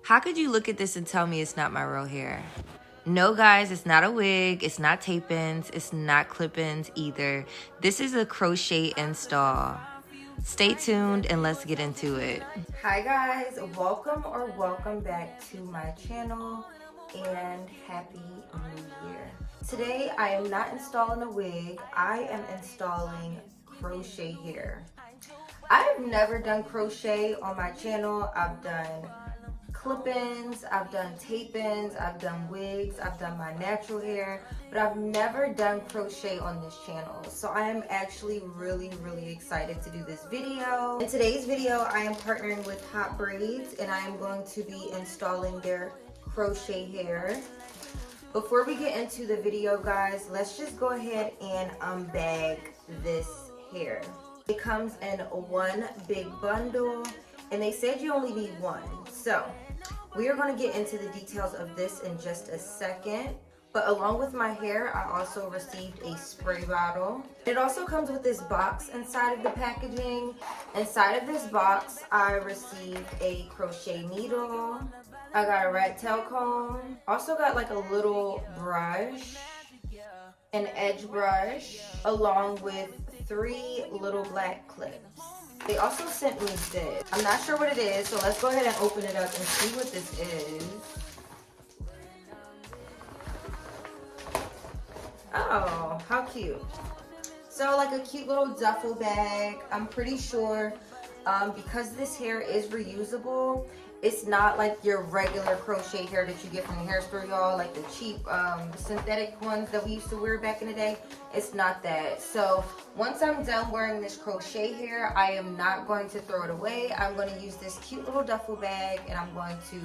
How could you look at this and tell me it's not my real hair? No, guys, it's not a wig, it's not tape-ins, it's not clip-ins either. This is a crochet install. Stay tuned and let's get into it. Hi guys, welcome back to my channel and happy new year. Today I am not installing a wig, I am installing crochet hair. I've never done crochet on my channel. I've done clip-ins, I've done tape-ins, I've done wigs, I've done my natural hair, but I've never done crochet on this channel. So I am actually really excited to do this video. In today's video, I am partnering with HOTBRAIDS and I am going to be installing their crochet hair. Before we get into the video, guys, let's just go ahead and unbag this hair. It comes in one big bundle and they said you only need one. So we are going to get into the details of this in just a second. But along with my hair, I also received a spray bottle. It also comes with this box inside of the packaging. Inside of this box, I received a crochet needle. I got a rat tail comb. Also got like a little brush, an edge brush, along with 3 little black clips. They also sent me this. I'm not sure what it is, so let's go ahead and open it up and see what this is. Oh, how cute. So like a cute little duffel bag. I'm pretty sure because this hair is reusable, it's not like your regular crochet hair that you get from the hair store, y'all, like the cheap synthetic ones that we used to wear back in the day. It's not that. So once I'm done wearing this crochet hair, I am not going to throw it away. I'm going to use this cute little duffel bag and I'm going to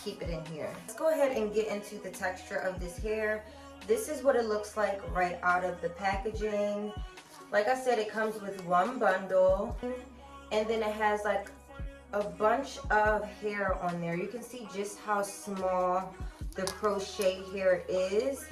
keep it in here. Let's go ahead and get into the texture of this hair. This is what it looks like right out of the packaging. Like I said, it comes with one bundle and then it has like a bunch of hair on there. You can see just how small the crochet hair is.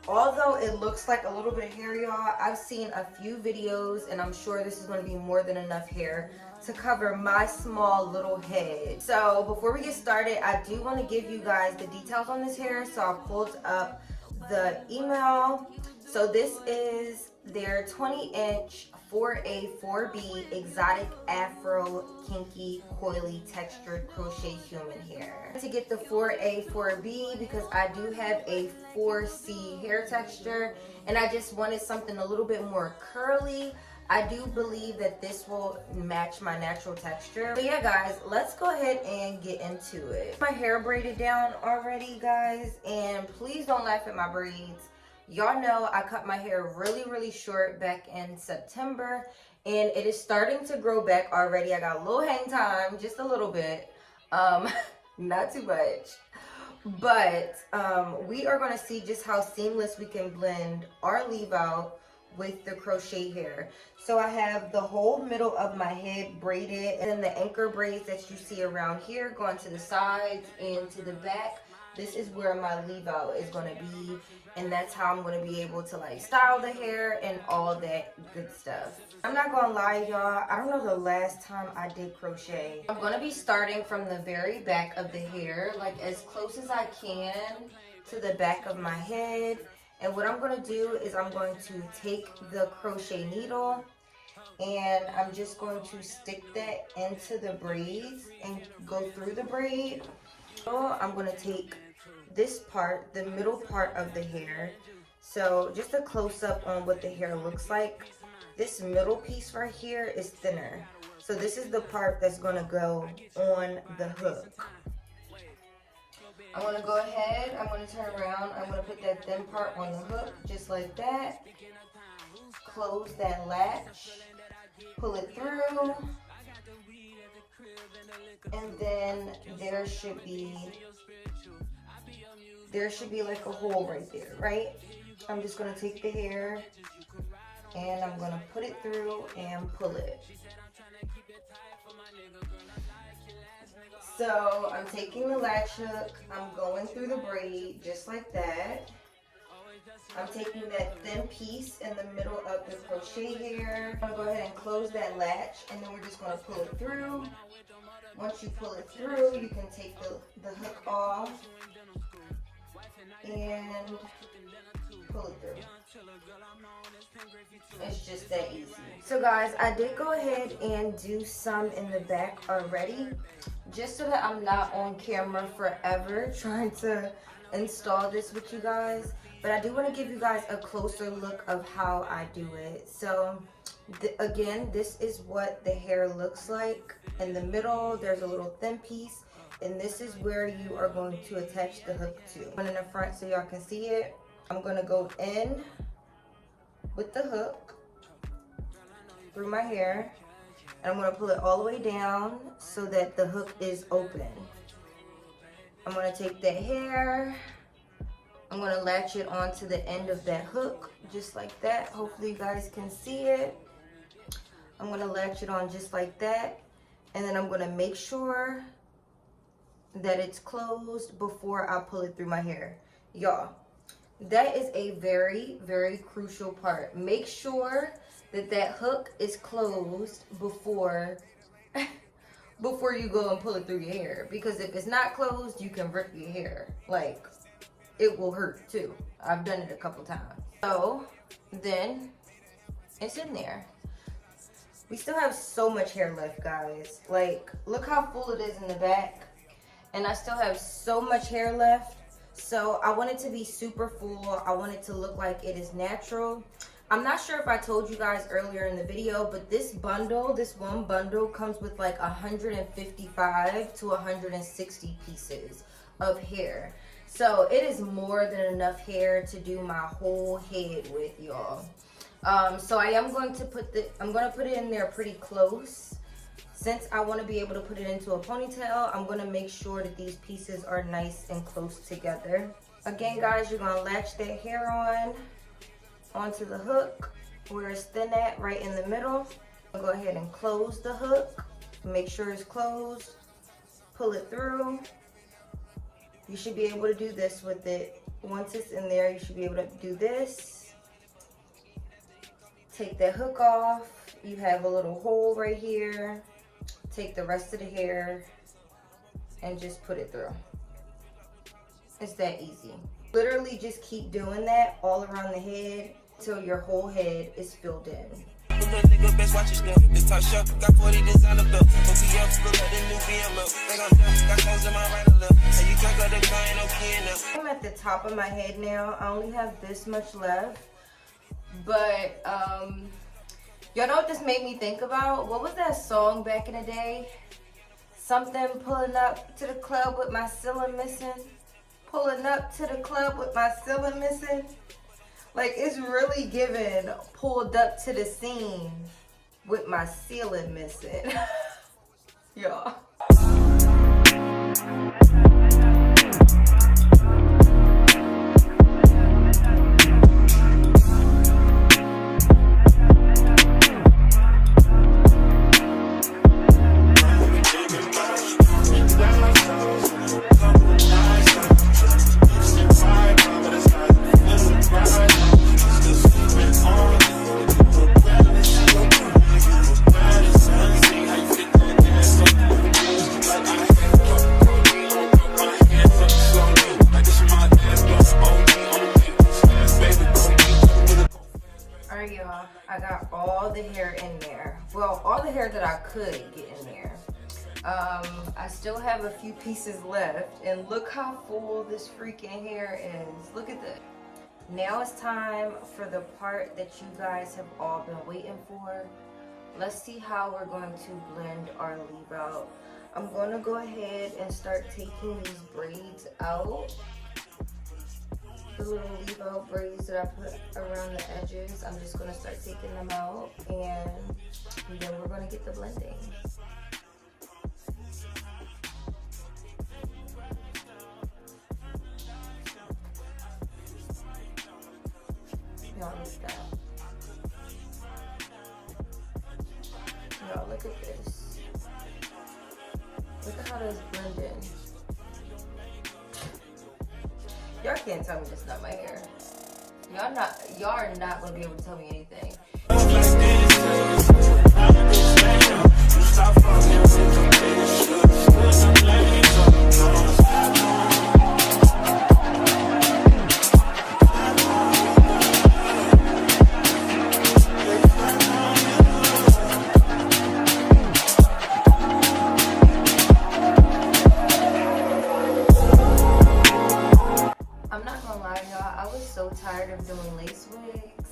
Although it looks like a little bit of hair, y'all, I've seen a few videos and I'm sure this is going to be more than enough hair to cover my small little head. So before we get started, I do want to give you guys the details on this hair. So I pulled up the email. So this is their 20-inch 4a-4b Exotic Afro Kinky Coily Textured Crochet Human Hair. To get the 4a-4b because I do have a 4c hair texture and I just wanted something a little bit more curly. I do believe that this will match my natural texture. So yeah, guys, let's go ahead and get into it. My hair braided down already, guys, and please don't laugh at my braids. Y'all know I cut my hair really short back in September and it is starting to grow back already. I got a little hang time, just a little bit, not too much. But we are going to see just how seamless we can blend our leave out with the crochet hair. So I have the whole middle of my head braided and then the anchor braids that you see around here going to the sides and to the back. This is where my leave out is going to be, and that's how I'm going to be able to like style the hair and all that good stuff. I'm not going to lie, y'all, I don't know the last time I did crochet. I'm going to be starting from the very back of the hair, like as close as I can to the back of my head. And what I'm going to do is I'm going to take the crochet needle and I'm just going to stick that into the braids and go through the braid. So I'm going to take this part, the middle part of the hair. So just a close-up on what the hair looks like. This middle piece right here is thinner. So this is the part that's going to go on the hook. I'm going to go ahead, I'm going to turn around, I'm going to put that thin part on the hook just like that. Close that latch, pull it through, and then there should be like a hole right there, right? I'm just going to take the hair and I'm going to put it through and pull it. So I'm taking the latch hook, I'm going through the braid just like that. I'm taking that thin piece in the middle of the crochet hair. I'm going to go ahead and close that latch and then we're just going to pull it through. Once you pull it through, you can take the hook off and pull it through. It's just that easy. So guys, I did go ahead and do some in the back already, just so that I'm not on camera forever trying to install this with you guys. But I do want to give you guys a closer look of how I do it. So again, this is what the hair looks like. In the middle, there's a little thin piece, and this is where you are going to attach the hook to. One in the front so y'all can see it. I'm going to go in with the hook through my hair, and I'm going to pull it all the way down so that the hook is open. I'm going to take that hair, I'm going to latch it onto the end of that hook just like that. Hopefully you guys can see it. I'm going to latch it on just like that, and then I'm going to make sure that it's closed before I pull it through my hair. Y'all, that is a very, very crucial part. Make sure that that hook is closed before you go and pull it through your hair, because if it's not closed, you can rip your hair. Like, it will hurt too. I've done it a couple times. So then it's in there. We still have so much hair left, guys. Like, look how full it is in the back, and I still have so much hair left. So I want it to be super full. I want it to look like it is natural. I'm not sure if I told you guys earlier in the video, but this bundle, this one bundle comes with like 155 to 160 pieces of hair. So it is more than enough hair to do my whole head with, y'all. So I am going to put it in there pretty close. Since I want to be able to put it into a ponytail, I'm going to make sure that these pieces are nice and close together. Again, guys, you're going to latch that hair onto the hook where it's thin at, right in the middle. I'll go ahead and close the hook. Make sure it's closed. Pull it through. You should be able to do this with it. Once it's in there, you should be able to do this. Take that hook off. You have a little hole right here. Take the rest of the hair and just put it through. It's that easy. Literally just keep doing that all around the head till your whole head is filled in. I'm at the top of my head now. I only have this much left. But y'all know what this made me think about? What was that song back in the day? Something pulling up to the club with my ceiling missing. Pulling up to the club with my ceiling missing. Like, it's really giving pulled up to the scene with my ceiling missing. Y'all. I got all the hair in there. Well, all the hair that I could get in there. I still have a few pieces left, and look how full this freaking hair is. Look at this. Now it's time for the part that you guys have all been waiting for. Let's see how we're going to blend our leave out. I'm going to go ahead and start taking these braids out. The little leave out braids that I put around the edges, I'm just going to start taking them out, and then we're going to get the blending. Y'all look at that. Y'all look at this. Look at how that's blending. Y'all can't tell me this is not my hair. Y'all are not gonna be able to tell me anything. tired of doing lace wigs,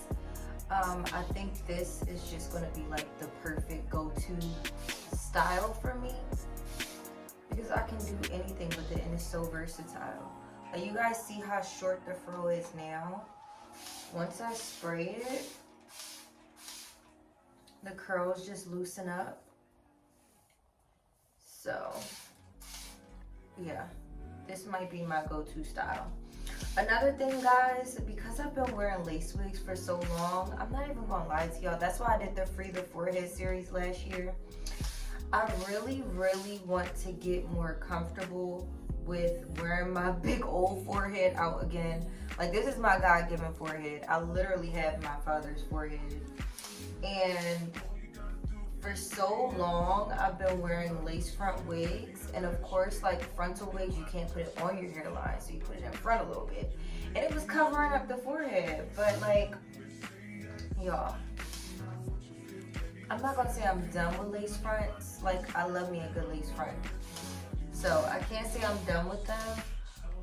I think this is just going to be like the perfect go-to style for me, because I can do anything with it and it's so versatile. Like, you guys see how short the fro is now? Once I spray it, the curls just loosen up. So yeah, this might be my go-to style. Another thing, guys, because I've been wearing lace wigs for so long, I'm not even gonna lie to y'all, that's why I did the Free the Forehead series last year. I really want to get more comfortable with wearing my big old forehead out again. Like, this is my God-given forehead. I literally have my father's forehead. And for so long, I've been wearing lace front wigs. And of course, like frontal wigs, you can't put it on your hairline, so you put it in front a little bit. And it was covering up the forehead. But like, y'all, I'm not gonna say I'm done with lace fronts. Like, I love me a good lace front. So I can't say I'm done with them,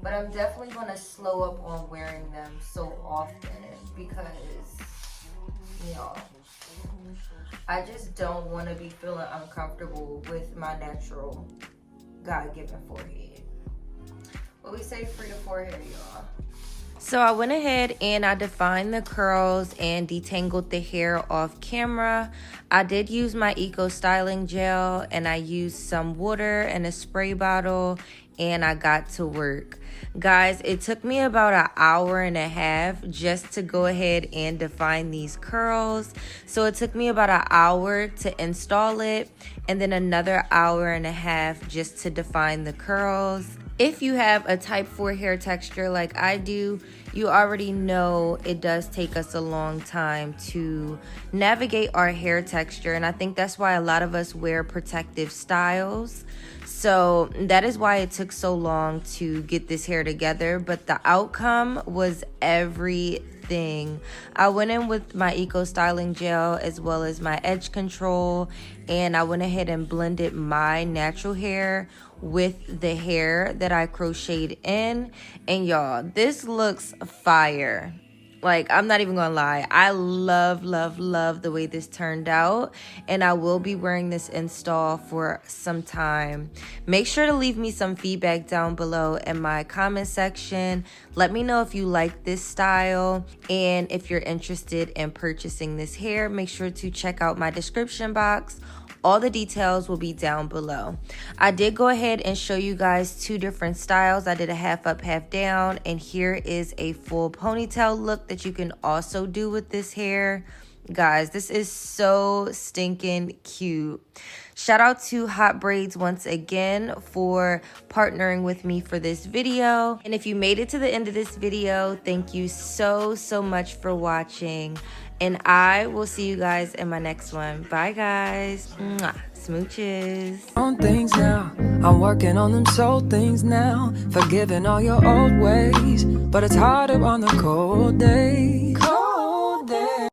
but I'm definitely gonna slow up on wearing them so often, because, y'all, I just don't want to be feeling uncomfortable with my natural God-given forehead. What we say, free the forehead, y'all. So I went ahead and I defined the curls and detangled the hair off camera. I did use my Eco Styling Gel, and I used some water and a spray bottle, and I got to work. Guys, it took me about an hour and a half just to go ahead and define these curls. So it took me about an hour to install it, and then another hour and a half just to define the curls. If you have a type 4 hair texture like I do, you already know it does take us a long time to navigate our hair texture. And I think that's why a lot of us wear protective styles. So that is why it took so long to get this hair together. But the outcome was everything. I went in with my Eco Styling Gel as well as my edge control, and I went ahead and blended my natural hair with the hair that I crocheted in. And y'all, this looks fire. Like, I'm not even gonna lie, I love the way this turned out, and I will be wearing this install for some time. Make sure to leave me some feedback down below in my comment section. Let me know if you like this style, and if you're interested in purchasing this hair, make sure to check out my description box. All the details will be down below. I did go ahead and show you guys two different styles. I did a half up, half down, and here is a full ponytail look that you can also do with this hair. Guys, this is so stinking cute. Shout out to HOTBRAIDS once again for partnering with me for this video. And if you made it to the end of this video, thank you so much for watching. And I will see you guys in my next one. Bye, guys. Mwah. Smooches. On things now, I'm working on them soul things now. Forgiving all your old ways, but it's harder on the cold days.